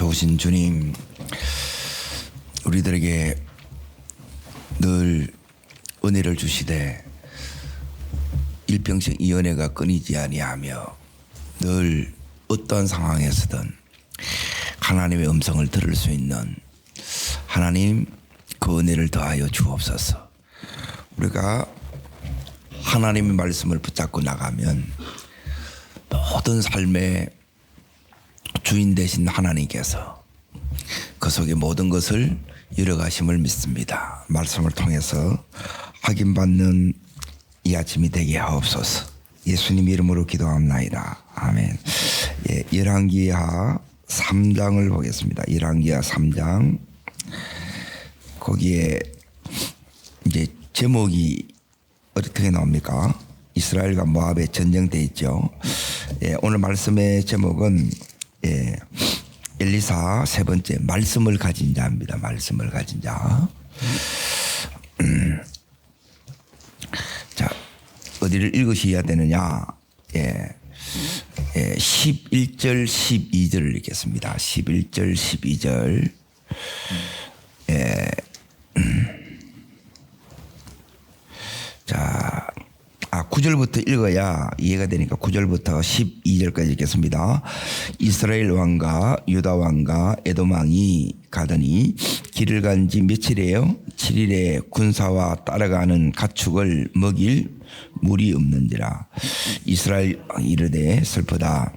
좋으신 주님, 우리들에게 늘 은혜를 주시되 일평생 이 은혜가 끊이지 아니하며 늘 어떤 상황에서든 하나님의 음성을 들을 수 있는 하나님, 그 은혜를 더하여 주옵소서. 우리가 하나님의 말씀을 붙잡고 나가면 모든 삶의 주인 되신 하나님께서 그 속에 모든 것을 이뤄가심을 믿습니다. 말씀을 통해서 확인받는 이 아침이 되게 하옵소서. 예수님 이름으로 기도합나이다. 아멘. 예, 열왕기하 3장을 보겠습니다. 열왕기하 3장. 거기에 이제 제목이 어떻게 나옵니까? 이스라엘과 모압의 전쟁돼 있죠. 예, 오늘 말씀의 제목은 엘리사 세 번째 말씀을 가진 자입니다. 말씀을 가진 자. 자, 어디를 읽으셔야 되느냐? 11절 12절을 읽겠습니다. 11절 12절. 자, 9절부터 읽어야 이해가 되니까 9절부터 12절까지 읽겠습니다. 이스라엘 왕과 유다 왕과 에돔 왕이 가더니 길을 간 지 며칠이에요? 7일에 군사와 따라가는 가축을 먹일 물이 없는지라. 이스라엘 왕이 이르되 슬프다.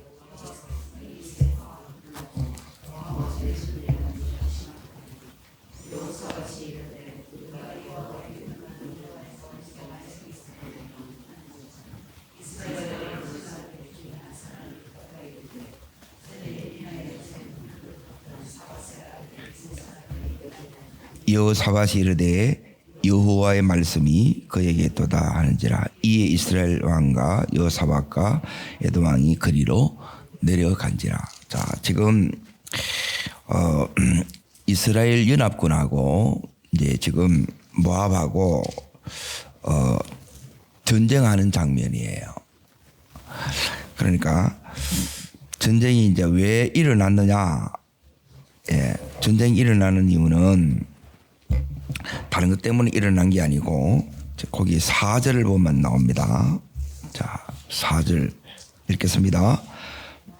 여호사밧이 이르되 여호와의 말씀이 그에게 있도다 하는지라. 이에 이스라엘 왕과 여호사밧과 에돔 왕이 그리로 내려간지라. 자, 지금 이스라엘 연합군하고 이제 지금 모압하고 전쟁하는 장면이에요. 그러니까 전쟁이 이제 왜 일어났느냐? 전쟁이 일어나는 이유는 다른 것 때문에 일어난 게 아니고, 거기 4절을 보면 나옵니다. 자, 4절 읽겠습니다.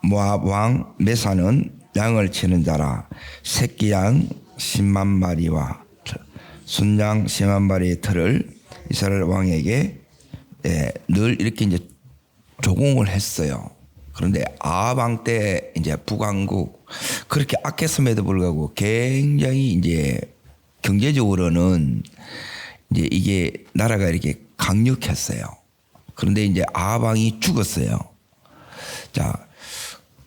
모압 왕 메사는 양을 치는 자라. 새끼 양 10만 마리와 순양 10만 마리의 틀을 이스라엘 왕에게 늘 이렇게 이제 조공을 했어요. 그런데 아합 왕 때 이제 북왕국 그렇게 악했음에도 불구하고 굉장히 이제 경제적으로는 이제 이게 나라가 이렇게 강력했어요. 그런데 이제 아합 왕이 죽었어요. 자,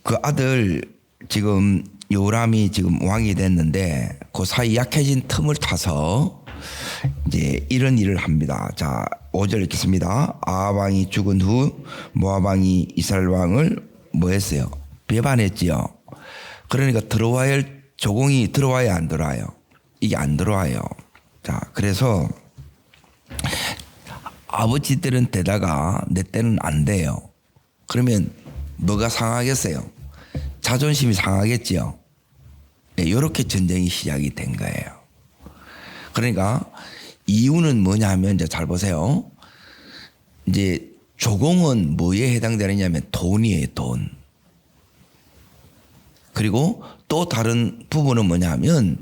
그 아들 지금 요람이 지금 왕이 됐는데 그 사이 약해진 틈을 타서 이제 이런 일을 합니다. 자, 5절 읽겠습니다. 아합 왕이 죽은 후 모압 왕이 이스라엘 왕을 뭐 했어요? 배반했지요. 그러니까 들어와야 할 조공이 들어와야 안 들어와요? 이게 안 들어와요. 자, 그래서 아버지 때는 되다가 내 때는 안 돼요. 그러면 뭐가 상하겠어요? 자존심이 상하겠지요. 이렇게 전쟁이 시작이 된 거예요. 그러니까 이유는 뭐냐 하면 이제 잘 보세요. 이제 조공은 뭐에 해당되느냐면 돈이에요, 돈. 그리고 또 다른 부분은 뭐냐 하면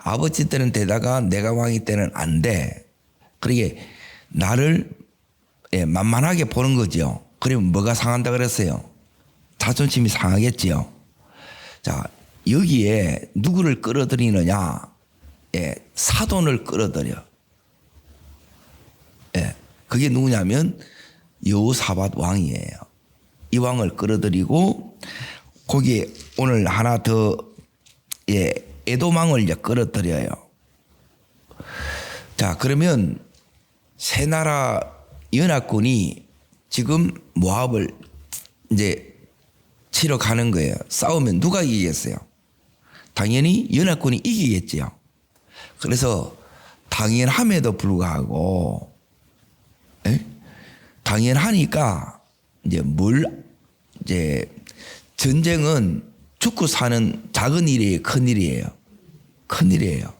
아버지 때는 되다가 내가 왕이 때는 안 돼. 그러게 나를 만만하게 보는 거죠. 그러면 뭐가 상한다 그랬어요? 자존심이 상하겠지요. 자, 여기에 누구를 끌어들이느냐? 사돈을 끌어들여. 그게 누구냐면 여호사밧 왕이에요. 이 왕을 끌어들이고 거기에 오늘 하나 더 에돔 왕을 이제 끌어들여요. 자, 그러면 세 나라 연합군이 지금 모압을 이제 치러 가는 거예요. 싸우면 누가 이기겠어요? 당연히 연합군이 이기겠지요. 그래서 당연함에도 불구하고 당연하니까 이제 전쟁은 죽고 사는 작은 일이에요, 큰 일이에요? 큰 일이에요.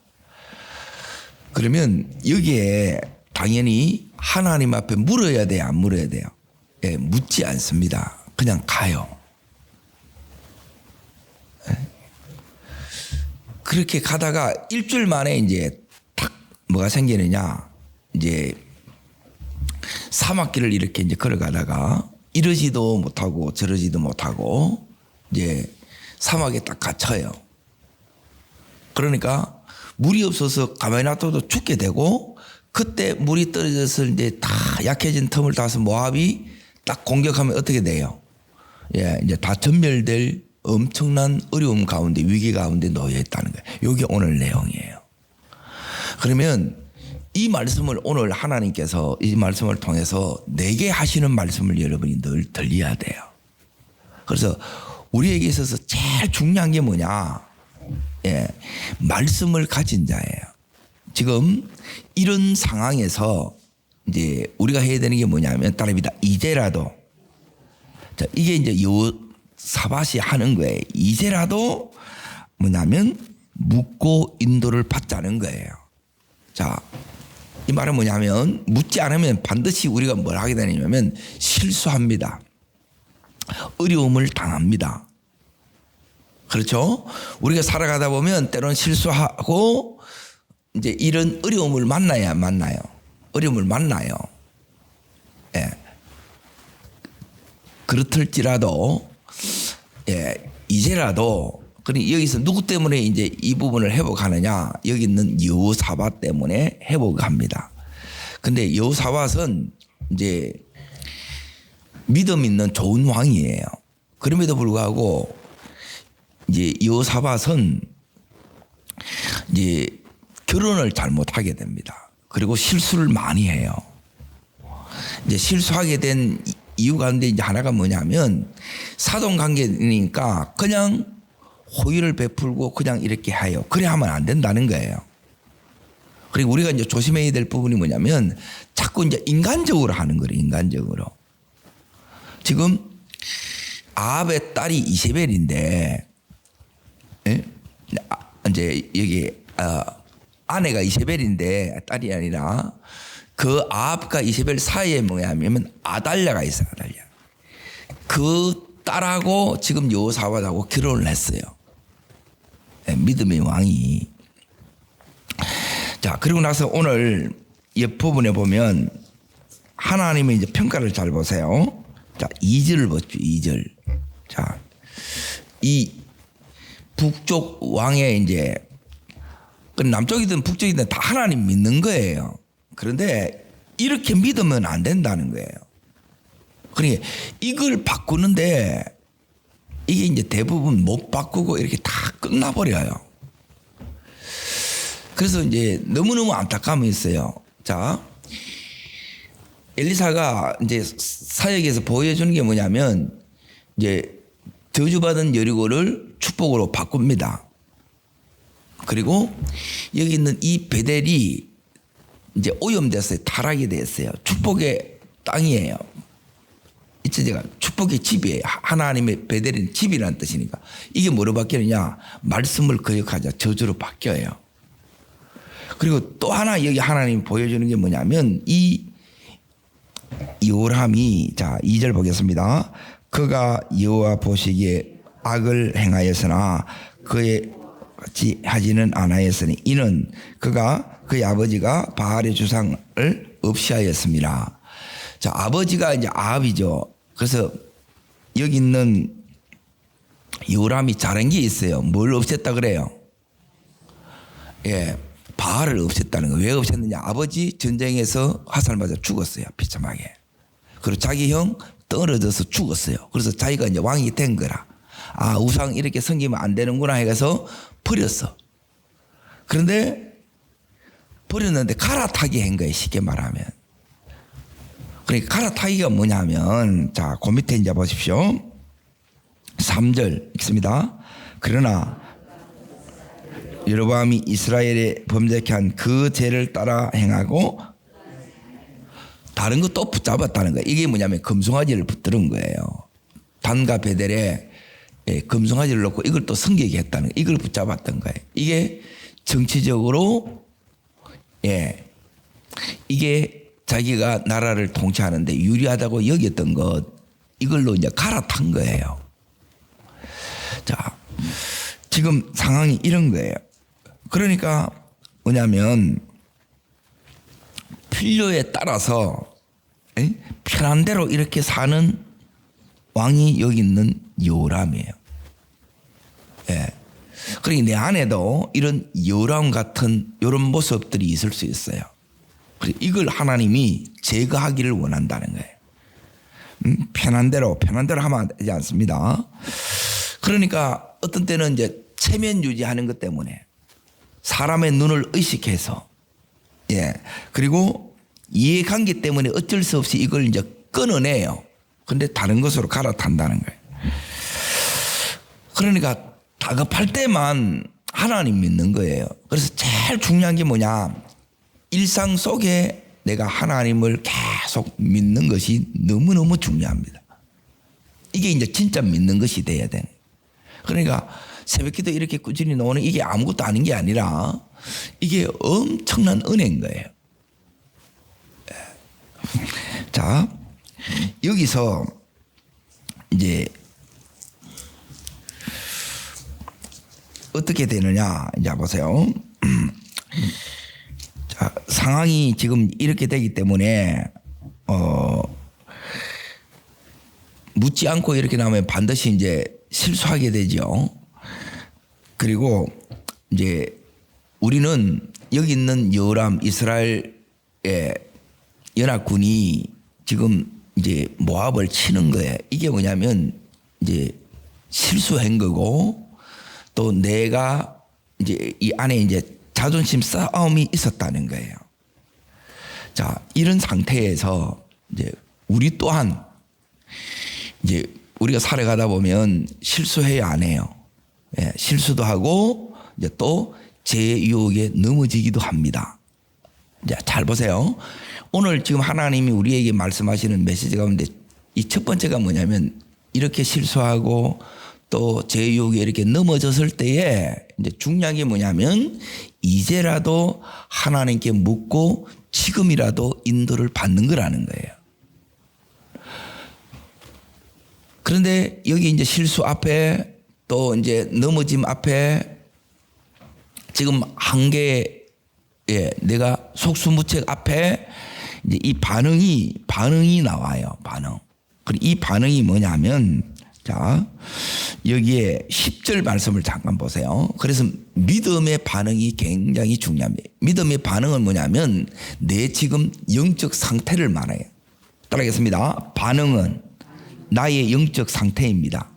그러면 여기에 당연히 하나님 앞에 물어야 돼요, 안 물어야 돼요? 예, 묻지 않습니다. 그냥 가요. 예. 그렇게 가다가 일주일 만에 이제 탁 뭐가 생기느냐, 이제 사막길을 이렇게 이제 걸어가다가 이러지도 못하고 저러지도 못하고 이제 사막에 딱 갇혀요. 그러니까 물이 없어서 가만히 놔둬도 죽게 되고, 그때 물이 떨어져서 이제 다 약해진 틈을 타서 모압이 딱 공격하면 어떻게 돼요? 예, 이제 다 전멸될 엄청난 어려움 가운데, 위기 가운데 놓여 있다는 거예요. 이게 오늘 내용이에요. 그러면 이 말씀을 오늘 하나님께서 이 말씀을 통해서 내게 하시는 말씀을 여러분이 늘 들려야 돼요. 그래서 우리에게 있어서 제일 중요한 게 뭐냐? 예, 말씀을 가진 자예요. 지금 이런 상황에서 이제 우리가 해야 되는 게 뭐냐면 따릅니다. 이제라도, 자, 이게 이제 여호사밧이 하는 거예요. 이제라도 뭐냐면 묻고 인도를 받자는 거예요. 자, 이 말은 뭐냐면 묻지 않으면 반드시 우리가 뭘 하게 되냐면 실수합니다. 어려움을 당합니다. 그렇죠? 우리가 살아가다 보면 때로는 실수하고 이제 이런 어려움을 만나야 만나요. 어려움을 만나요. 예. 그렇을지라도, 예, 이제라도, 그러니 여기서 누구 때문에 이제 이 부분을 회복하느냐? 여기 있는 여호사밧 때문에 회복합니다. 근데 여호사밧은 이제 믿음 있는 좋은 왕이에요. 그럼에도 불구하고 이제 여호사밧은 이제 결혼을 잘못하게 됩니다. 그리고 실수를 많이 해요. 이제 실수하게 된 이유 가운데 이제 하나가 뭐냐면 사돈 관계니까 그냥 호의를 베풀고 그냥 이렇게 해요. 그래 하면 안 된다는 거예요. 그리고 우리가 이제 조심해야 될 부분이 뭐냐면 자꾸 이제 인간적으로 하는 거예요. 인간적으로. 지금 아합의 딸이 이세벨인데, 예? 이제 여기 아내가 이세벨인데 딸이 아니라 그 아합과 이세벨 사이에 뭐냐면 아달랴가 있어요. 아달랴. 그 딸하고 지금 여호사밧하고 결혼을 했어요. 예, 믿음의 왕이. 자, 그리고 나서 오늘 옆부분에 보면 하나님의 이제 평가를 잘 보세요. 자, 2절을 보십시오. 2절. 자, 이 북쪽 왕의 이제 남쪽이든 북쪽이든 다 하나님 믿는 거예요. 그런데 이렇게 믿으면 안 된다는 거예요. 그러니까 이걸 바꾸는데 이게 이제 대부분 못 바꾸고 이렇게 다 끝나버려요. 그래서 이제 너무너무 안타까움이 있어요. 자, 엘리사가 이제 사역에서 보여주는 게 뭐냐면 이제 저주받은 여리고를 축복으로 바꿉니다. 그리고 여기 있는 이 베델이 이제 오염됐어요. 타락이 됐어요. 축복의 땅이에요. 이제 제가 축복의 집이에요. 하나님의 베델은 집이라는 뜻이니까. 이게 뭐로 바뀌느냐? 말씀을 거역하자 저주로 바뀌어요. 그리고 또 하나 여기 하나님이 보여주는 게 뭐냐면 이 요람이, 자 2절 보겠습니다. 그가 여호와 보시기에 악을 행하였으나 그의 같이 하지는 않았으니 이는 그가 그의 아버지가 바알의 주상을 없이 하였습니다. 자, 아버지가 이제 아합이죠. 그래서 여기 있는 요람이 잘한 게 있어요. 뭘 없앴다 그래요? 예, 바알을 없앴다는 거예요. 왜 없앴느냐? 아버지 전쟁에서 화살 맞아 죽었어요. 비참하게. 그리고 자기 형 떨어져서 죽었어요. 그래서 자기가 이제 왕이 된 거라. 아, 우상 이렇게 섬기면 안 되는구나 해서 버렸어. 그런데 버렸는데 갈아타기 한 거예요. 쉽게 말하면. 그러니까 갈아타기가 뭐냐면, 자, 그 밑에 이제 보십시오. 3절 읽습니다. 그러나 여로보암이 이스라엘에 범죄케 한 그 죄를 따라 행하고 다른 거 또 붙잡았다는 거예요. 이게 뭐냐면 금송아지를 붙들은 거예요. 단과 베델에 금송아지를 놓고 이걸 또 섬기게 했다는 거예요. 이걸 붙잡았던 거예요. 이게 정치적으로 이게 자기가 나라를 통치하는데 유리하다고 여겼던 것, 이걸로 이제 갈아탄 거예요. 자, 지금 상황이 이런 거예요. 그러니까 뭐냐면 필요에 따라서 편한 대로 이렇게 사는 왕이 여기 있는 여호람이에요. 그러니 내 안에도 이런 여호람 같은 이런 모습들이 있을 수 있어요. 이걸 하나님이 제거하기를 원한다는 거예요. 편한 대로 하면 되지 않습니다. 그러니까 어떤 때는 이제 체면 유지하는 것 때문에 사람의 눈을 의식해서 그리고 이해관계 때문에 어쩔 수 없이 이걸 이제 끊어내요. 근데 다른 것으로 갈아탄다는 거예요. 그러니까 다급할 때만 하나님 믿는 거예요. 그래서 제일 중요한 게 뭐냐? 일상 속에 내가 하나님을 계속 믿는 것이 너무너무 중요합니다. 이게 이제 진짜 믿는 것이 돼야 되는. 그러니까 새벽기도 이렇게 꾸준히 나오는 이게 아무것도 아닌 게 아니라 이게 엄청난 은혜인 거예요. 자, 여기서 이제 어떻게 되느냐 이제 보세요. 자, 상황이 지금 이렇게 되기 때문에 묻지 않고 이렇게 나오면 반드시 이제 실수하게 되죠. 그리고 이제 우리는 여기 있는 여호람 이스라엘의 연합군이 지금 이제 모압을 치는 거예요. 이게 뭐냐면 이제 실수한 거고 또 내가 이제 이 안에 이제 자존심 싸움이 있었다는 거예요. 자, 이런 상태에서 이제 우리 또한 이제 우리가 살아가다 보면 실수해야 안 해요. 실수도 하고 이제 또 제 유혹에 넘어지기도 합니다. 자, 잘 보세요. 오늘 지금 하나님이 우리에게 말씀하시는 메시지 가운데 이 첫 번째가 뭐냐면 이렇게 실수하고 또 제 유혹에 이렇게 넘어졌을 때에 이제 중요한 게 뭐냐면 이제라도 하나님께 묻고 지금이라도 인도를 받는 거라는 거예요. 그런데 여기 이제 실수 앞에 또 이제 넘어짐 앞에 지금 한계에 내가 속수무책 앞에 이제 이 반응이 나와요. 그리고 이 반응이 뭐냐면 자, 여기에 10절 말씀을 잠깐 보세요. 그래서 믿음의 반응이 굉장히 중요합니다. 믿음의 반응은 뭐냐면 내 지금 영적 상태를 말해요. 따라하겠습니다. 반응은 나의 영적 상태입니다.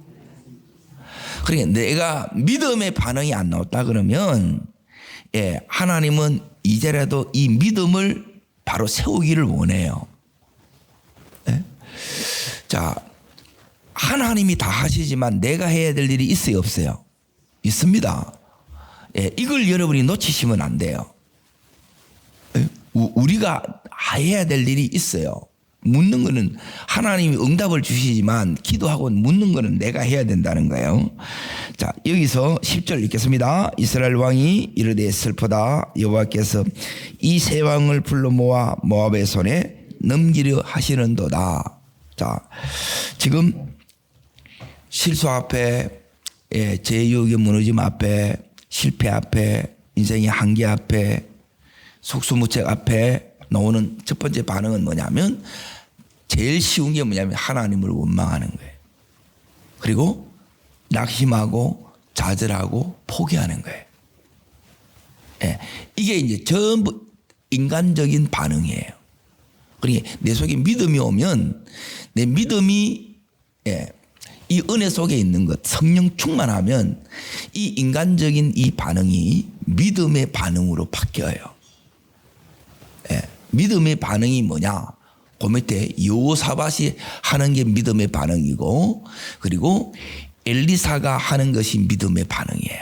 그러니까 내가 믿음의 반응이 안 나왔다 그러면 하나님은 이제라도 이 믿음을 바로 세우기를 원해요. 자, 하나님이 다 하시지만 내가 해야 될 일이 있어요, 없어요? 있습니다. 이걸 여러분이 놓치시면 안 돼요. 우리가 해야 될 일이 있어요. 묻는 거는 하나님이 응답을 주시지만 기도하고 묻는 거는 내가 해야 된다는 거예요. 자, 여기서 10절 읽겠습니다. 이스라엘 왕이 이르되 슬프다. 여호와께서 이 세 왕을 불러 모아 모압의 손에 넘기려 하시는도다. 자, 지금 실수 앞에 제 유혹의 무너짐 앞에 실패 앞에 인생의 한계 앞에 속수무책 앞에 나오는 첫 번째 반응은 뭐냐면 제일 쉬운 게 뭐냐면 하나님을 원망하는 거예요. 그리고 낙심하고 좌절하고 포기하는 거예요. 이게 이제 전부 인간적인 반응이에요. 그러니까 내 속에 믿음이 오면 내 믿음이 이 은혜 속에 있는 것 성령 충만하면 이 인간적인 이 반응이 믿음의 반응으로 바뀌어요. 믿음의 반응이 뭐냐? 그 밑에 여호사밧이 하는 게 믿음의 반응이고 그리고 엘리사가 하는 것이 믿음의 반응이에요.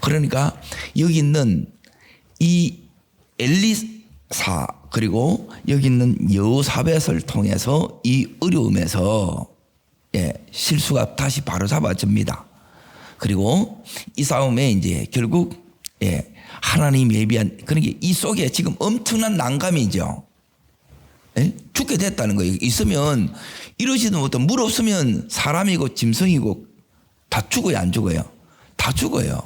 그러니까 여기 있는 이 엘리사 그리고 여기 있는 여호사밧을 통해서 이 어려움에서 실수가 다시 바로 잡아집니다. 그리고 이 싸움에 이제 결국 하나님 예비한 그러니까 이 속에 지금 엄청난 난감이죠. 죽게 됐다는 거예요. 있으면 이러지도 못해. 물 없으면 사람이고 짐승이고 다 죽어요, 안 죽어요? 다 죽어요.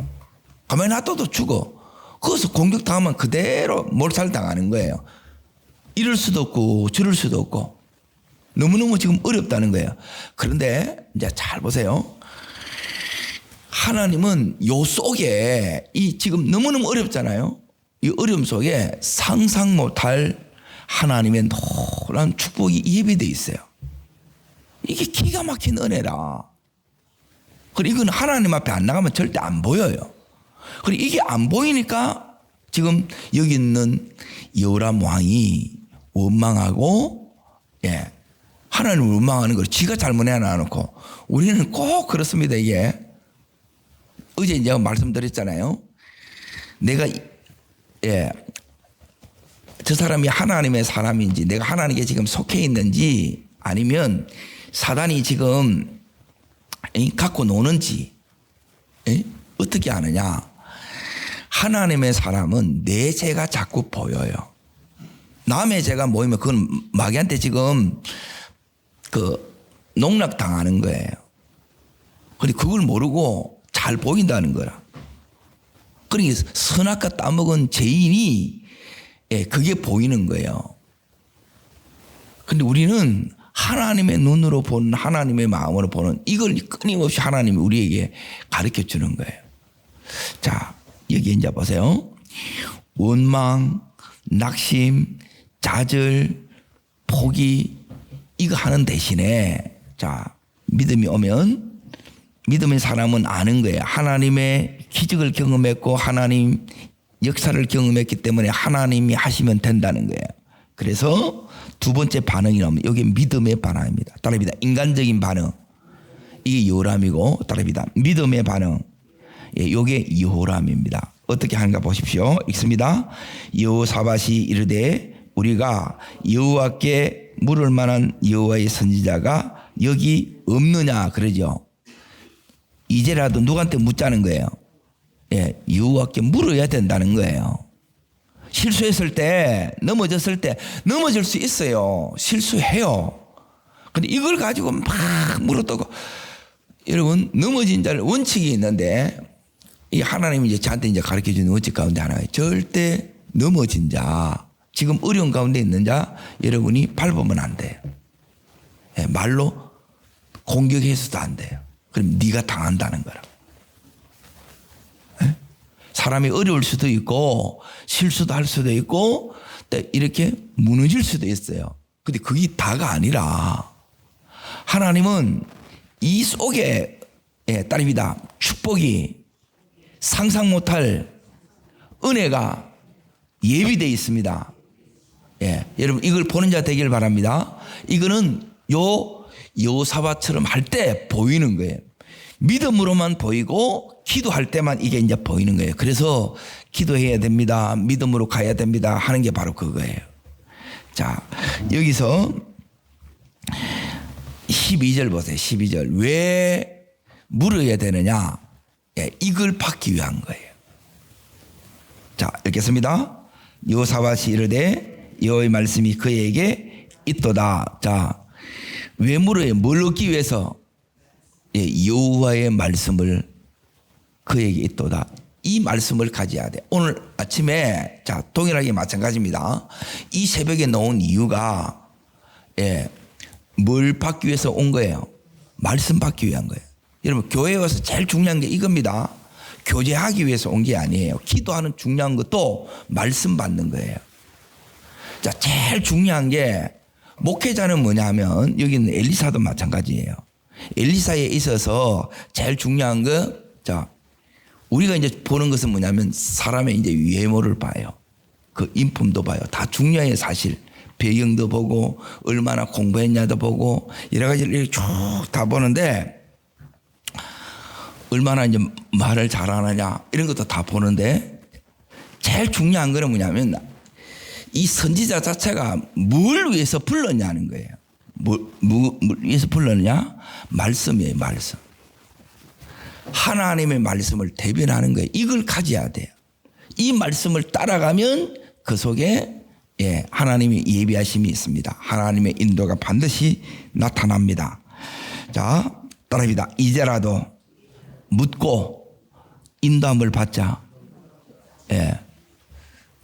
가만히 놔둬도 죽어. 거기서 공격당하면 그대로 몰살당하는 거예요. 이럴 수도 없고 저럴 수도 없고 너무너무 지금 어렵다는 거예요. 그런데 이제 잘 보세요. 하나님은 요 속에 이 지금 너무너무 어렵잖아요. 이 어려움 속에 상상 못할 하나님의 노란 축복이 예비되어 있어요. 이게 기가 막힌 은혜라. 그리고 이건 하나님 앞에 안 나가면 절대 안 보여요. 그리고 이게 안 보이니까 지금 여기 있는 여호람 왕이 원망하고 하나님을 원망하는 걸 지가 잘못 해놔놓고 우리는 꼭 그렇습니다. 이게 어제 이제 말씀드렸잖아요. 내가 저 사람이 하나님의 사람인지 내가 하나님께 지금 속해 있는지 아니면 사단이 지금 갖고 노는지 어떻게 아느냐. 하나님의 사람은 내 죄가 자꾸 보여요. 남의 죄가 모이면 그건 마귀한테 지금 농락당하는 거예요. 그리고 그걸 모르고 잘 보인다는 거라. 그러니까 선악과 따먹은 죄인이 그게 보이는 거예요. 근데 우리는 하나님의 눈으로 보는 하나님의 마음으로 보는 이걸 끊임없이 하나님이 우리에게 가르쳐 주는 거예요. 자, 여기 이제 보세요. 원망, 낙심, 좌절, 포기 이거 하는 대신에 자, 믿음이 오면 믿음의 사람은 아는 거예요. 하나님의 기적을 경험했고 하나님 역사를 경험했기 때문에 하나님이 하시면 된다는 거예요. 그래서 두 번째 반응이 나오면 여기 믿음의 반응입니다. 따라합니다. 인간적인 반응. 이게 요람이고 따라합니다. 믿음의 반응. 이게 여호람입니다. 어떻게 하는가 보십시오. 읽습니다. 여호사밧이 이르되 우리가 여호와께 물을 만한 여호와의 선지자가 여기 없느냐 그러죠. 이제라도 누구한테 묻자는 거예요. 여호와께 물어야 된다는 거예요. 실수했을 때 넘어졌을 때 넘어질 수 있어요. 실수해요. 근데 이걸 가지고 막 물어뜯고 여러분 넘어진 자를 원칙이 있는데 이 하나님이 이제 저한테 이제 가르쳐 주는 원칙 가운데 하나가 절대 넘어진 자 지금 어려운 가운데 있는 자 여러분이 밟으면 안 돼요. 말로 공격해서도 안 돼요. 그럼 네가 당한다는 거라. 사람이 어려울 수도 있고 실수도 할 수도 있고 이렇게 무너질 수도 있어요. 근데 그게 다가 아니라 하나님은 이 속에 딸입니다. 축복이 상상 못할 은혜가 예비되어 있습니다. 여러분 이걸 보는 자 되길 바랍니다. 이거는 여호사밧처럼 할 때 보이는 거예요. 믿음으로만 보이고 기도할 때만 이게 이제 보이는 거예요. 그래서 기도해야 됩니다. 믿음으로 가야 됩니다. 하는 게 바로 그거예요. 자, 여기서 12절 보세요. 12절. 왜 물어야 되느냐? 이걸 받기 위한 거예요. 자, 읽겠습니다. 여호사밧이 이르되 여호와의 말씀이 그에게 있도다. 자, 왜 물어요? 뭘 얻기 위해서? 여호와의 말씀을 그에게 있도다. 이 말씀을 가져야 돼. 오늘 아침에 자 동일하게 마찬가지입니다. 이 새벽에 나온 이유가 뭘 받기 위해서 온 거예요? 말씀 받기 위한 거예요. 여러분 교회에 와서 제일 중요한 게 이겁니다. 교제하기 위해서 온 게 아니에요. 기도하는 중요한 것도 말씀 받는 거예요. 자 제일 중요한 게 목회자는 뭐냐 하면 여기는 엘리사도 마찬가지예요. 엘리사에 있어서 제일 중요한 거, 자, 우리가 이제 보는 것은 뭐냐면 사람의 이제 외모를 봐요. 그 인품도 봐요. 다 중요해요, 사실. 배경도 보고, 얼마나 공부했냐도 보고, 여러 가지를 이렇게 쭉 다 보는데, 얼마나 이제 말을 잘하느냐, 이런 것도 다 보는데, 제일 중요한 거는 뭐냐면, 이 선지자 자체가 뭘 위해서 불렀냐는 거예요. 무에서 불렀느냐? 말씀이에요. 말씀. 하나님의 말씀을 대변하는 거예요. 이걸 가져야 돼요. 이 말씀을 따라가면 그 속에 하나님의 예비하심이 있습니다. 하나님의 인도가 반드시 나타납니다. 자, 따라합니다. 이제라도 묻고 인도함을 받자.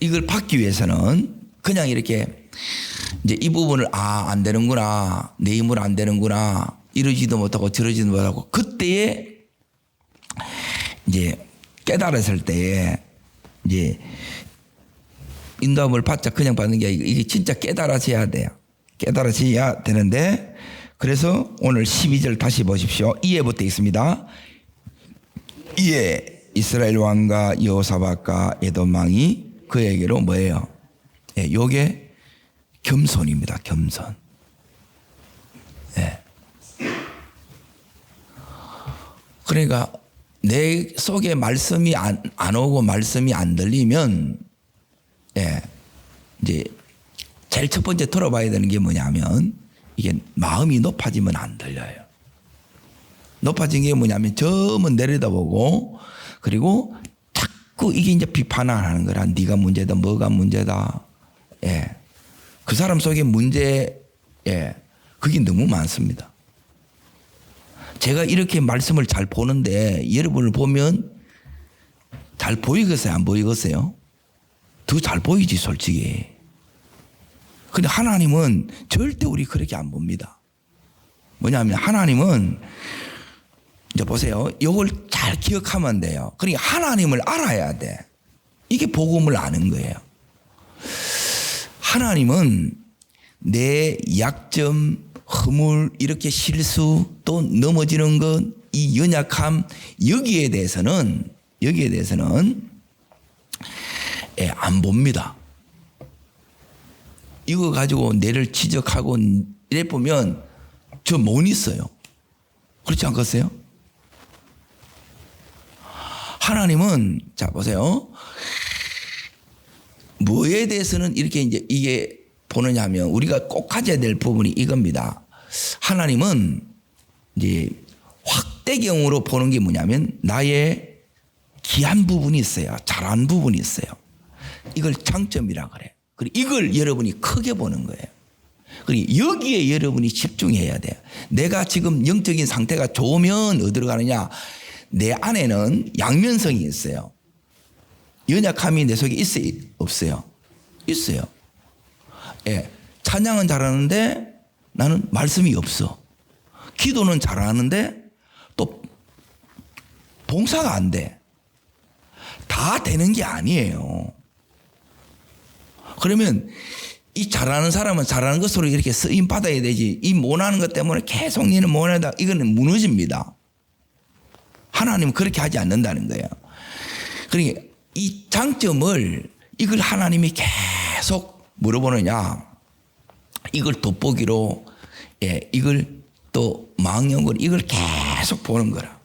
이걸 받기 위해서는 그냥 이렇게 이제 이 부분을 안 되는구나, 내 힘으로 안 되는구나, 이러지도 못하고 저러지도 못하고, 그때에 이제 깨달았을 때에 이제 인도함을 받자 그냥 받는 게 아니고 이게 진짜 깨달아져야 돼요. 깨달아져야 되는데, 그래서 오늘 12절 다시 보십시오. 이해부터 있습니다. 이에 이스라엘 왕과 여호사밧과 에돔 왕이 그에게로 뭐예요? 요게 겸손입니다. 겸손. 그러니까 내 속에 말씀이 안 오고 말씀이 안 들리면 이제 제일 첫 번째 들어봐야 되는 게 뭐냐면 이게 마음이 높아지면 안 들려요. 높아진 게 뭐냐면 저만 내려다보고 그리고 자꾸 이게 이제 비판을 하는 거라. 네가 문제다, 뭐가 문제다. 그 사람 속에 문제, 그게 너무 많습니다. 제가 이렇게 말씀을 잘 보는데 여러분을 보면 잘 보이겠어요? 안 보이겠어요? 더 잘 보이지 솔직히. 근데 하나님은 절대 우리 그렇게 안 봅니다. 뭐냐면 하나님은 이제 보세요. 이걸 잘 기억하면 돼요. 그러니까 하나님을 알아야 돼. 이게 복음을 아는 거예요. 하나님은 내 약점, 허물, 이렇게 실수, 또 넘어지는 것, 이 연약함, 여기에 대해서는 안 봅니다. 이거 가지고 내를 지적하고 이래 보면 저 못 있어요. 그렇지 않겠어요? 하나님은 자 보세요. 뭐에 대해서는 이렇게 이제 이게 보느냐 하면 우리가 꼭 가져야 될 부분이 이겁니다. 하나님은 이제 확대경으로 보는 게 뭐냐면 나의 귀한 부분이 있어요. 잘한 부분이 있어요. 이걸 장점이라 그래. 그리고 이걸 여러분이 크게 보는 거예요. 그리고 여기에 여러분이 집중해야 돼요. 내가 지금 영적인 상태가 좋으면 어디로 가느냐? 내 안에는 양면성이 있어요. 연약함이 내 속에 있어요? 없어요? 있어요. 찬양은 잘하는데 나는 말씀이 없어. 기도는 잘하는데 또 봉사가 안 돼. 다 되는 게 아니에요. 그러면 이 잘하는 사람은 잘하는 것으로 이렇게 쓰임 받아야 되지. 이 못하는 것 때문에 계속 니는 못하다. 이거는 무너집니다. 하나님은 그렇게 하지 않는다는 거예요. 그러니까 이 장점을 이걸 하나님이 계속 물어보느냐. 이걸 돋보기로 이걸 또 망령으로 이걸 계속 보는 거라.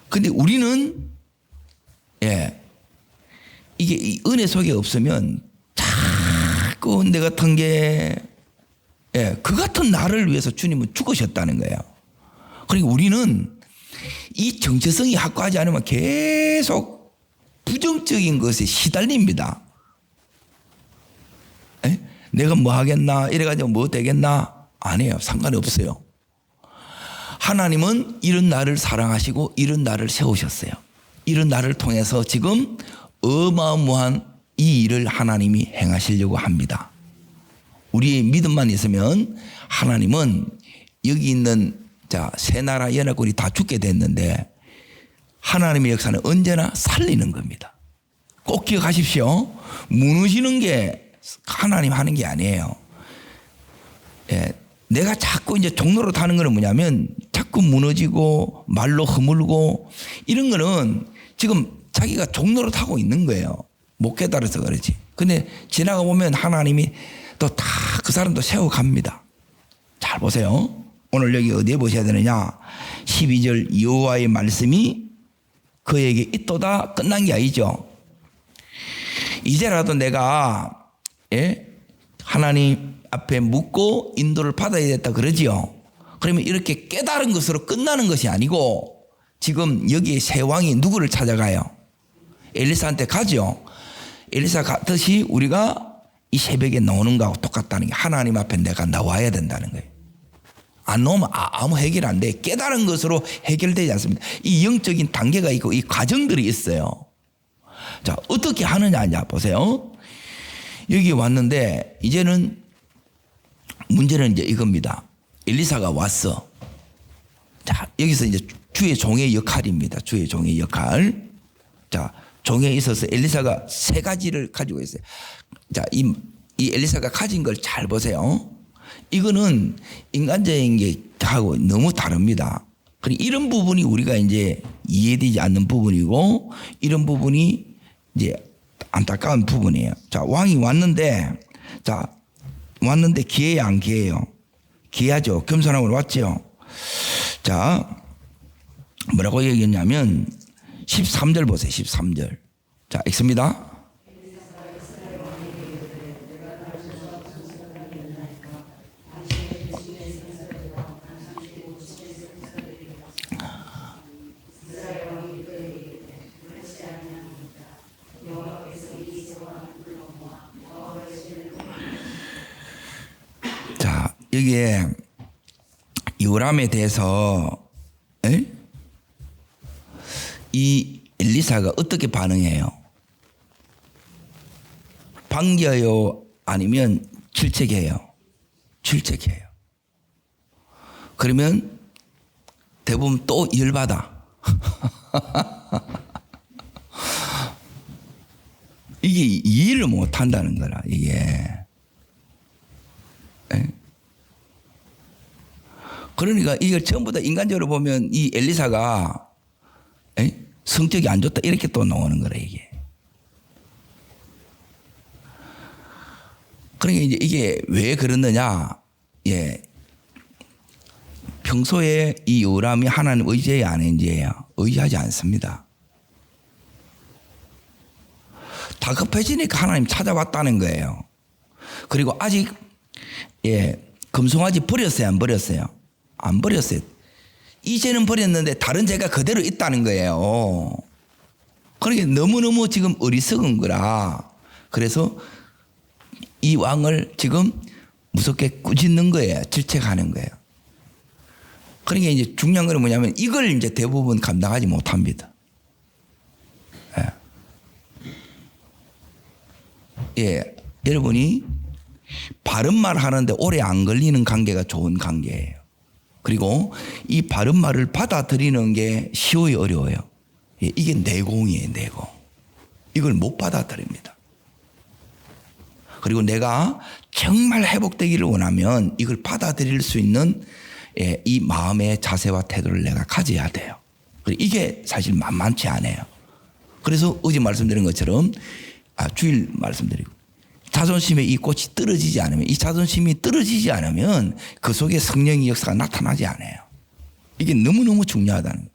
근데 우리는 이게 이 은혜 속에 없으면 자꾸 내 같은 게 그 같은 나를 위해서 주님은 죽으셨다는 거예요. 그리고 우리는 이 정체성이 확고하지 않으면 계속 부정적인 것에 시달립니다. 내가 뭐 하겠나? 이래가지고 뭐 되겠나? 안 해요. 상관이 없어요. 하나님은 이런 나를 사랑하시고 이런 나를 세우셨어요. 이런 나를 통해서 지금 어마어마한 이 일을 하나님이 행하시려고 합니다. 우리의 믿음만 있으면 하나님은 여기 있는 새 나라 연합군이 다 죽게 됐는데 하나님의 역사는 언제나 살리는 겁니다. 꼭 기억하십시오. 무너지는 게 하나님 하는 게 아니에요. 내가 자꾸 이제 종로로 타는 거는 뭐냐면 자꾸 무너지고 말로 허물고 이런 거는 지금 자기가 종로로 타고 있는 거예요. 못 깨달아서 그렇지. 근데 지나가 보면 하나님이 또 다 그 사람도 세워갑니다. 잘 보세요. 오늘 여기 어디에 보셔야 되느냐? 12절 여호와의 말씀이 그에게 있도다. 끝난 게 아니죠. 이제라도 내가 하나님 앞에 묻고 인도를 받아야 됐다 그러지요. 그러면 이렇게 깨달은 것으로 끝나는 것이 아니고 지금 여기 세 왕이 누구를 찾아가요? 엘리사한테 가죠. 엘리사 같듯이 우리가 이 새벽에 나오는 거하고 똑같다는 게 하나님 앞에 내가 나와야 된다는 거예요. 안 나오면 아무 해결 안 돼. 깨달은 것으로 해결되지 않습니다. 이 영적인 단계가 있고 이 과정들이 있어요. 자, 어떻게 하느냐 이제 보세요. 여기 왔는데 이제는 문제는 이제 이겁니다. 엘리사가 왔어. 자, 여기서 이제 주의 종의 역할입니다. 주의 종의 역할. 자, 종에 있어서 엘리사가 세 가지를 가지고 있어요. 자, 이 엘리사가 가진 걸 잘 보세요. 이거는 인간적인 게 하고 너무 다릅니다. 그리고 이런 부분이 우리가 이제 이해되지 않는 부분이고 이런 부분이 이제 안타까운 부분이에요. 자, 왕이 왔는데, 자, 왔는데 기회야 안 기회예요? 기회하죠. 겸손함으로 왔죠. 자, 뭐라고 얘기했냐면 13절 보세요. 13절. 자, 읽습니다. 자, 여기에 요람에 대해서 이 엘리사가 어떻게 반응해요? 반겨요? 아니면 질책해요? 질책해요. 그러면 대부분 또 열받아. 이게 이해를 못 한다는 거라, 이게. 그러니까 이걸 전부 다 인간적으로 보면 이 엘리사가 성격이 안 좋다 이렇게 또 나오는 거라, 이게. 그러니까 이제 이게 왜 그러느냐? 예. 평소에 이 요람이 하나님 의지해야 안 의지해요? 의지하지 않습니다. 다급해지니까 하나님 찾아왔다는 거예요. 그리고 아직 금송아지 버렸어요? 안 버렸어요? 안 버렸어요. 이제는 버렸는데 다른 죄가 그대로 있다는 거예요. 그러니까 너무너무 지금 어리석은 거라. 그래서 이 왕을 지금 무섭게 꾸짖는 거예요. 질책하는 거예요. 그러니까 이제 중요한 건 뭐냐면 이걸 이제 대부분 감당하지 못합니다. 예, 여러분이 바른 말 하는데 오래 안 걸리는 관계가 좋은 관계예요. 그리고 이 바른 말을 받아들이는 게 쉬워요, 어려워요? 예, 이게 내공이에요, 내공. 이걸 못 받아들입니다. 그리고 내가 정말 회복되기를 원하면 이걸 받아들일 수 있는 이 마음의 자세와 태도를 내가 가져야 돼요. 그리고 이게 사실 만만치 않아요. 그래서 어제 말씀드린 것처럼 주일 말씀드리고 자존심의 이 꽃이 떨어지지 않으면 이 자존심이 떨어지지 않으면 그 속에 성령의 역사가 나타나지 않아요. 이게 너무너무 중요하다는 거예요.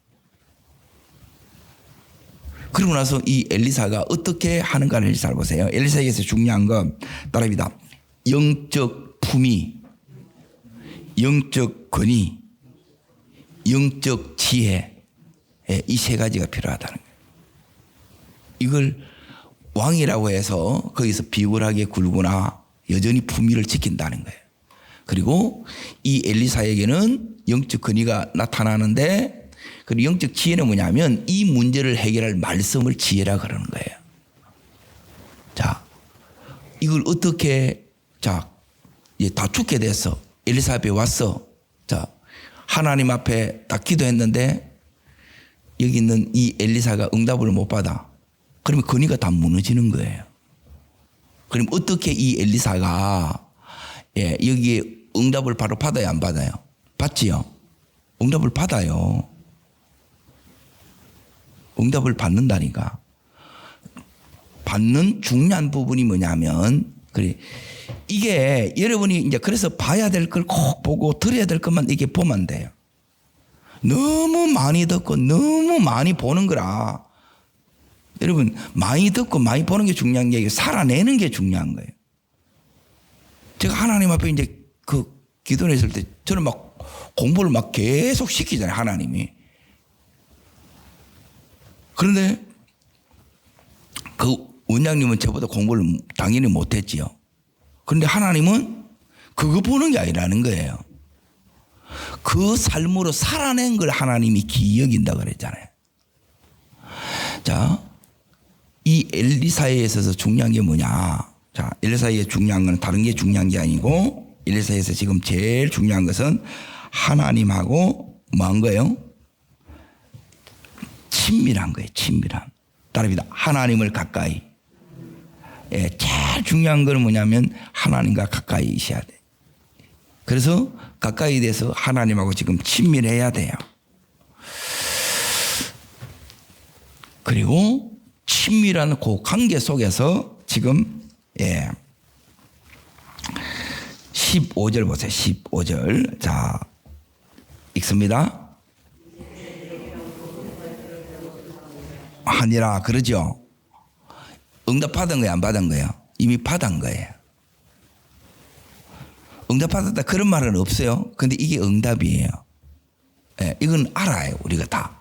그러고 나서 이 엘리사가 어떻게 하는가를 잘 보세요. 엘리사에게서 중요한 건 따라합니다. 영적 품위, 영적 권위, 영적 지혜, 이 세 가지가 필요하다는 거예요. 이걸 왕이라고 해서 거기서 비굴하게 굴거나 여전히 품위를 지킨다는 거예요. 그리고 이 엘리사에게는 영적 권위가 나타나는데 그리고 영적 지혜는 뭐냐면 이 문제를 해결할 말씀을 지혜라 그러는 거예요. 자, 이걸 어떻게 이제 다 죽게 됐어. 엘리사 앞에 왔어. 자, 하나님 앞에 딱 기도했는데 여기 있는 이 엘리사가 응답을 못 받아. 그러면 권위가 다 무너지는 거예요. 그럼 어떻게 이 엘리사가 여기에 응답을 바로 받아야 안 받아요? 받지요? 응답을 받아요. 응답을 받는다니까. 받는 중요한 부분이 뭐냐면, 그래. 이게 여러분이 이제 그래서 봐야 될 걸 꼭 보고 들어야 될 것만 이게 보면 돼요. 너무 많이 듣고 너무 많이 보는 거라. 여러분, 많이 듣고 많이 보는 게 중요한 게 아니라 살아내는 게 중요한 거예요. 제가 하나님 앞에 이제 그 기도했을 때 저는 막 공부를 막 계속 시키잖아요, 하나님이. 그런데 그 원장님은 저보다 공부를 당연히 못했지요. 그런데 하나님은 그거 보는 게 아니라는 거예요. 그 삶으로 살아낸 걸 하나님이 귀히 여긴다 그랬잖아요. 자, 이 엘리사에 있어서 중요한 게 뭐냐? 자, 엘리사에 중요한 건 다른 게 중요한 게 아니고 엘리사에서 지금 제일 중요한 것은 하나님하고 뭐 한 거예요? 친밀한 거예요. 친밀함. 따릅니다. 하나님을 가까이. 예, 제일 중요한 건 뭐냐면 하나님과 가까이 있어야 돼. 그래서 가까이 돼서 하나님하고 지금 친밀해야 돼요. 그리고 친밀한 그 관계 속에서 지금 15절 보세요. 15절. 자, 읽습니다. 하니라 그러죠. 응답 받은 거예요, 안 받은 거예요? 이미 받은 거예요. 응답 받았다 그런 말은 없어요. 근데 이게 응답이에요. 예, 이건 알아요, 우리가 다.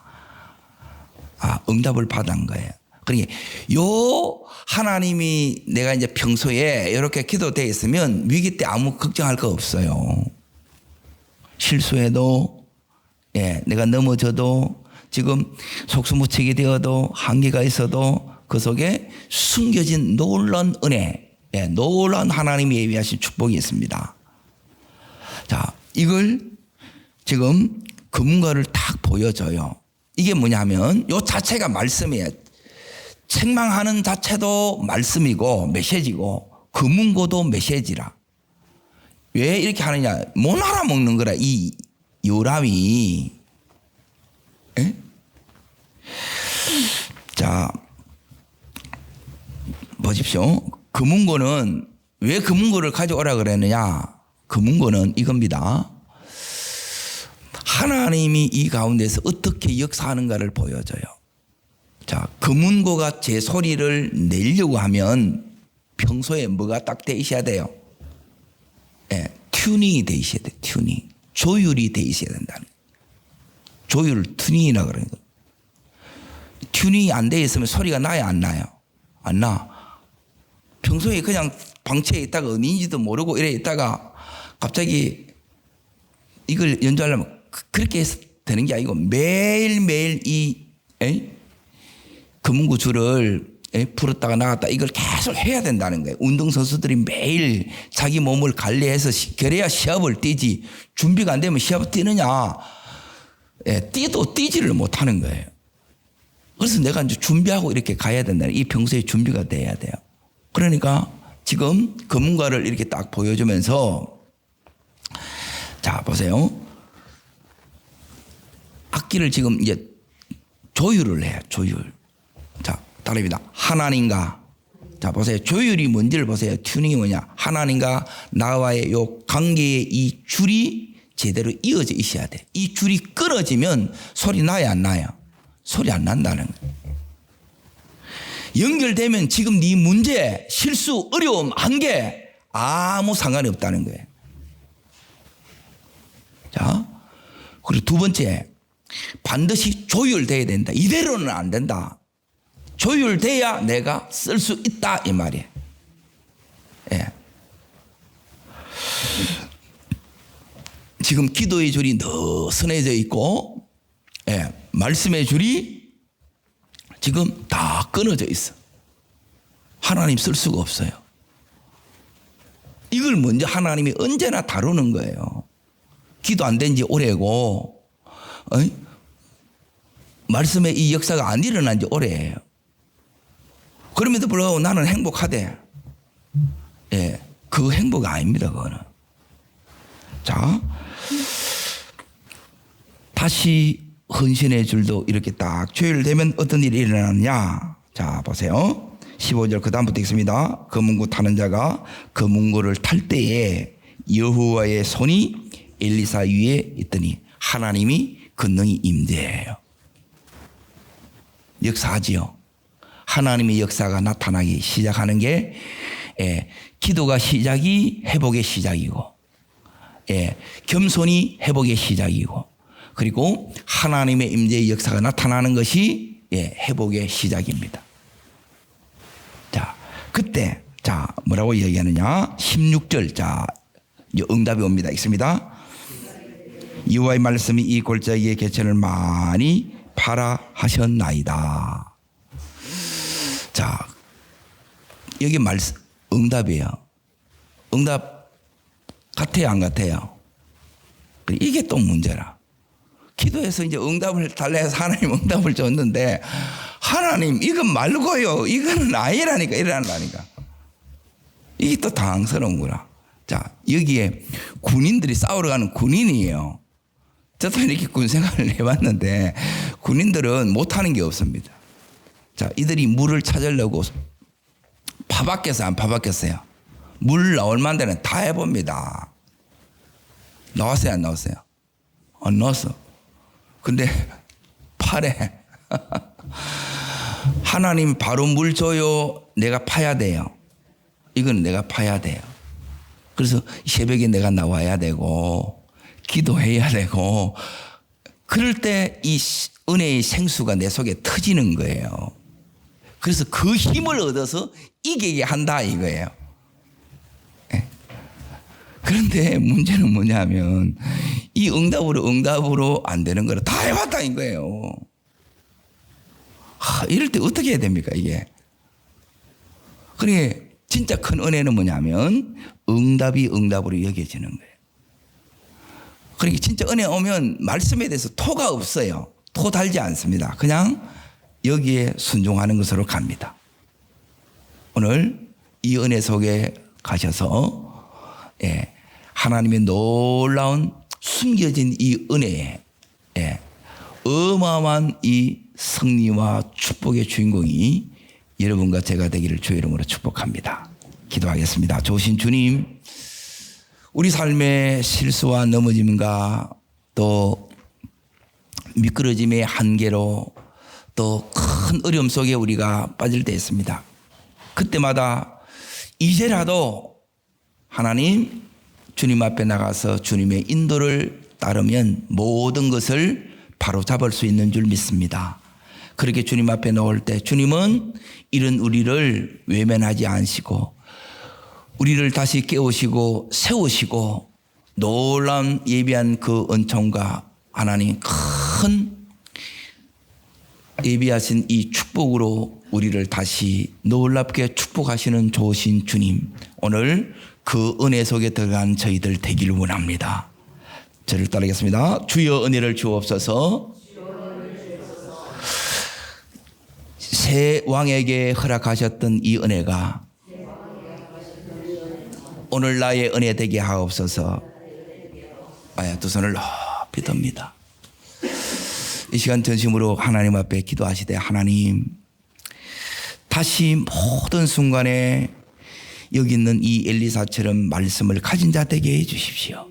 아, 응답을 받은 거예요. 그러니까 요 하나님이 내가 이제 평소에 이렇게 기도되어 있으면 위기 때 아무 걱정할 거 없어요. 실수해도 내가 넘어져도 지금 속수무책이 되어도 한계가 있어도 그 속에 숨겨진 놀라운 은혜, 놀라운 하나님이 예비하신 축복이 있습니다. 자, 이걸 지금 금과를 딱 보여줘요. 이게 뭐냐면 요 자체가 말씀이에요. 책망하는 자체도 말씀이고 메시지고 금은고도 메시지라. 왜 이렇게 하느냐? 못 알아먹는 거라 이 요람이. 에? 자, 보십시오. 금은고는 왜 금은고를 가져오라 그랬느냐? 금은고는 이겁니다. 하나님이 이 가운데서 어떻게 역사하는가를 보여줘요. 자, 금은고가 제 소리를 내려고 하면 평소에 뭐가 딱 돼 있어야 돼요? 튜닝이 돼 있어야 돼요. 튜닝. 조율이 돼 있어야 된다는 거예요. 조율, 튜닝이라고 그러는 거예요. 튜닝이 안 돼 있으면 소리가 나요, 안 나요? 안 나. 평소에 그냥 방치해 있다가 어딘지도 모르고 이래 있다가 갑자기 이걸 연주하려면 그렇게 해서 되는 게 아니고 매일매일 이 금은고 줄을 풀었다가 나갔다 이걸 계속 해야 된다는 거예요. 운동선수들이 매일 자기 몸을 관리해서 그래야 시합을 뛰지. 준비가 안 되면 시합을 뛰느냐. 뛰도 뛰지를 못하는 거예요. 그래서 내가 이제 준비하고 이렇게 가야 된다는, 이 평소에 준비가 돼야 돼요. 그러니까 지금 금은과를 이렇게 딱 보여주면서, 자, 보세요. 악기를 지금 이제 조율을 해요. 조율. 자, 따릅니다. 하나님과, 자, 보세요. 조율이 뭔지를 보세요. 튜닝이 뭐냐. 하나님과 나와의 요 관계의 이 줄이 제대로 이어져 있어야 돼. 이 줄이 끊어지면 소리 나요, 안 나요? 소리 안 난다는 거예요. 연결되면 지금 네 문제, 실수, 어려움, 한계 아무 상관이 없다는 거예요. 자, 그리고 두 번째, 반드시 조율돼야 된다. 이대로는 안 된다. 조율돼야 내가 쓸 수 있다 이 말이에요. 지금 기도의 줄이 느슨해져 있고, 말씀의 줄이 지금 다 끊어져 있어. 하나님 쓸 수가 없어요. 이걸 먼저 하나님이 언제나 다루는 거예요. 기도 안 된 지 오래고, 말씀의 이 역사가 안 일어난 지 오래예요. 그럼에도 불구하고 나는 행복하대. 그 행복 아닙니다, 그거는. 자, 다시 헌신의 줄도 이렇게 딱 조율되면 어떤 일이 일어나느냐. 자, 보세요. 15절 그 다음부터 읽습니다. 금은고 타는 자가 금은고를 탈 때에 여호와의 손이 엘리사 위에 있더니 하나님이 권능이 임재해요. 역사하지요. 하나님의 역사가 나타나기 시작하는 게 기도가 시작이 회복의 시작이고, 겸손이 회복의 시작이고, 그리고 하나님의 임재의 역사가 나타나는 것이 회복의 시작입니다. 자, 그때 뭐라고 이야기하느냐? 16절 응답이 옵니다. 있습니다. 여호와의 말씀이 이 골짜기의 개천을 많이 파라 하셨나이다. 자, 여기 응답이에요. 응답 같아요, 안 같아요? 이게 또 문제라. 기도해서 이제 응답을 달라 해서 하나님 응답을 줬는데, 하나님 이건 말고요, 이거는 아니라니까, 이러라니까. 이게 또 당황스러운구나. 자, 여기에 군인들이 싸우러 가는 군인이에요. 저도 이렇게 군 생활을 해봤는데 군인들은 못하는 게 없습니다. 자, 이들이 물을 찾으려고 파박혔어요, 안 파박혔어요? 물 나올 만대는 다 해봅니다. 나왔어요, 안 나왔어요? 안 나왔어. 근데 파래. 하나님 바로 물 줘요, 내가 파야 돼요. 이건 내가 파야 돼요. 그래서 새벽에 내가 나와야 되고 기도해야 되고, 그럴 때 이 은혜의 생수가 내 속에 터지는 거예요. 그래서 그 힘을 얻어서 이기게 한다 이거예요. 그런데 문제는 뭐냐면 이 응답으로 안 되는 거라 다 해봤다는 거예요. 이럴 때 어떻게 해야 됩니까 이게? 그러니까 진짜 큰 은혜는 뭐냐면 응답이 응답으로 여겨지는 거예요. 그러니까 진짜 은혜 오면 말씀에 대해서 토가 없어요. 토 달지 않습니다. 그냥 여기에 순종하는 것으로 갑니다. 오늘 이 은혜 속에 가셔서 하나님의 놀라운 숨겨진 이 은혜에 어마어마한 이 승리와 축복의 주인공이 여러분과 제가 되기를 주의 이름으로 축복합니다. 기도하겠습니다. 좋으신 주님, 우리 삶의 실수와 넘어짐과 또 미끄러짐의 한계로 또 큰 어려움 속에 우리가 빠질 때 있습니다. 그때마다 이제라도 하나님 주님 앞에 나가서 주님의 인도를 따르면 모든 것을 바로잡을 수 있는 줄 믿습니다. 그렇게 주님 앞에 나올 때 주님은 이런 우리를 외면하지 않으시고 우리를 다시 깨우시고 세우시고 놀라운 예비한 그 은총과 하나님 큰 예비하신 이 축복으로 우리를 다시 놀랍게 축복하시는 좋으신 주님, 오늘 그 은혜 속에 들어간 저희들 되기를 원합니다. 저를 따르겠습니다. 주여 은혜를 주옵소서. 새 왕에게 허락하셨던 이 은혜가 오늘 나의 은혜 되게 하옵소서. 두 손을 높이 듭니다. 이 시간 전심으로 하나님 앞에 기도하시되, 하나님 다시 모든 순간에 여기 있는 이 엘리사처럼 말씀을 가진 자 되게 해 주십시오.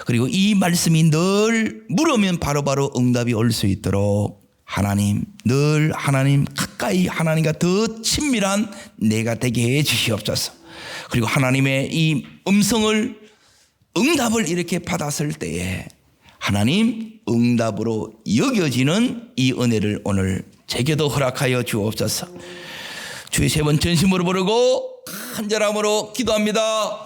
그리고 이 말씀이 늘 물으면 바로바로 응답이 올 수 있도록 하나님, 늘 하나님 가까이 하나님과 더 친밀한 내가 되게 해 주시옵소서. 그리고 하나님의 이 음성을, 응답을 이렇게 받았을 때에 하나님 응답으로 여겨지는 이 은혜를 오늘 제게도 허락하여 주옵소서. 주의 세 번 전심으로 부르고 간절함으로 기도합니다.